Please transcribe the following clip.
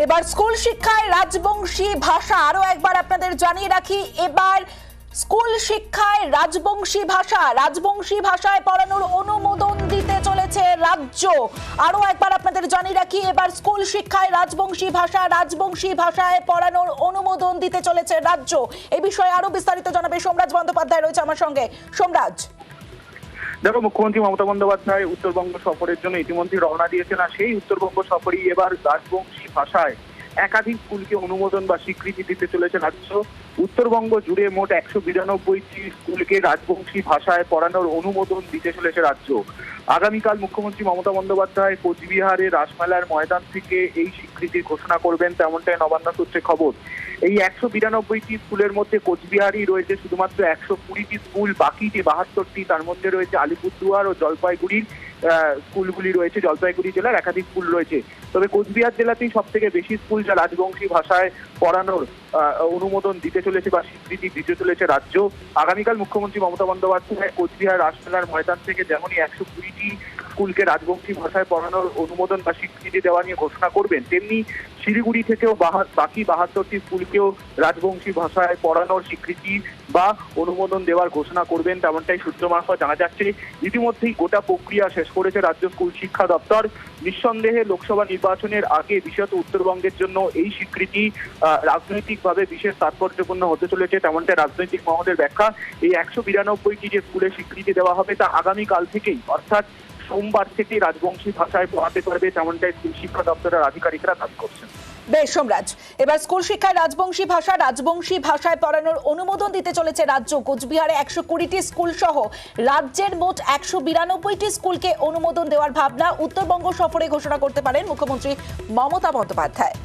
এবার স্কুল শিক্ষায় রাজবংশী ভাষা আরো একবার আপনাদের জানিয়ে রাখি। এবার স্কুল শিক্ষায় রাজবংশী ভাষায় পড়ানোর অনুমোদন দিতে চলেছে রাজ্য। আরো একবার আপনাদের জানিয়ে রাখি, এবার স্কুল শিক্ষায় রাজবংশী ভাষায় পড়ানোর অনুমোদন দিতে চলেছে রাজ্য। এই বিষয়ে আরো বিস্তারিত জানাবে সোমরাজ বন্দ্যোপাধ্যায়, রয়েছে আমার সঙ্গে। সোমরাজ, দেখো, মুখ্যমন্ত্রী মমতা বন্দ্যোপাধ্যায় উত্তরবঙ্গ সফরের জন্য ইতিমধ্যে রওনা দিয়েছেন। আর সেই উত্তরবঙ্গ সফরেই এবার রাজবংশী ভাষায় একাধিক স্কুলকে অনুমোদন বা স্বীকৃতি দিতে চলেছে রাজ্য। উত্তরবঙ্গ জুড়ে মোট 192টি স্কুলকে রাজবংশী ভাষায় পড়ানোর অনুমোদন দিতে চলেছে রাজ্য। আগামীকাল মুখ্যমন্ত্রী মমতা বন্দ্যোপাধ্যায় কোচবিহারের রাসমেলার ময়দান থেকে এই স্বীকৃতির ঘোষণা করবেন, তেমনটাই নবান্ন সূত্রে খবর। এই 192টি স্কুলের মধ্যে কোচবিহারই রয়েছে শুধুমাত্র 120টি স্কুল, বাকি যে 72টি তার মধ্যে রয়েছে আলিপুরদুয়ার ও জলপাইগুড়ির স্কুলগুলি রয়েছে। জলপাইগুড়ি জেলার একাধিক স্কুল রয়েছে, তবে কোচবিহার জেলাতেই সব থেকে বেশি স্কুল যা রাজবংশী ভাষায় পড়ানোর অনুমোদন দিতে চলেছে বা স্বীকৃতি দিতে চলেছে রাজ্য। আগামীকাল মুখ্যমন্ত্রী মমতা বন্দ্যোপাধ্যায় কোচবিহার রাসমেলার ময়দান থেকে যেমনই 120টি স্কুলকে রাজবংশী ভাষায় পড়ানোর অনুমোদন বা স্বীকৃতি দেওয়া নিয়ে ঘোষণা করবেন, তেমনি শিলিগুড়ি থেকেও বাকি 72টি স্কুলকেও রাজবংশী ভাষায় পড়ানোর স্বীকৃতি বা অনুমোদন দেওয়ার ঘোষণা করবেন, তেমনটাই সূত্র মারফত জানা যাচ্ছে। ইতিমধ্যেই গোটা প্রক্রিয়া শেষ করেছে রাজ্য স্কুল শিক্ষা দপ্তর। নিঃসন্দেহে লোকসভা নির্বাচনের আগে বিশেষত উত্তরবঙ্গের জন্য এই স্বীকৃতি রাজনৈতিকভাবে বিশেষ তাৎপর্যপূর্ণ হতে চলেছে, তেমনটাই রাজনৈতিক মহলের ব্যাখ্যা। এই 192টি যে স্কুলে স্বীকৃতি দেওয়া হবে তা আগামীকাল থেকেই, অর্থাৎ সোমবার থেকে রাজবংশী ভাষায় পড়াতে পারবে, তেমনটাই স্কুল শিক্ষা দপ্তরের আধিকারিকরা দাবি করছেন। বেশ সোমরাজ, এবার স্কুল শিক্ষায় রাজবংশী ভাষায় পড়ানোর অনুমোদন দিতে চলেছে রাজ্য। কোচবিহারে 120টি স্কুল সহ রাজ্যের মোট 192টি স্কুলকে অনুমোদন দেওয়ার ভাবনা উত্তরবঙ্গ সফরে ঘোষণা করতে পারেন মুখ্যমন্ত্রী মমতা বন্দ্যোপাধ্যায়।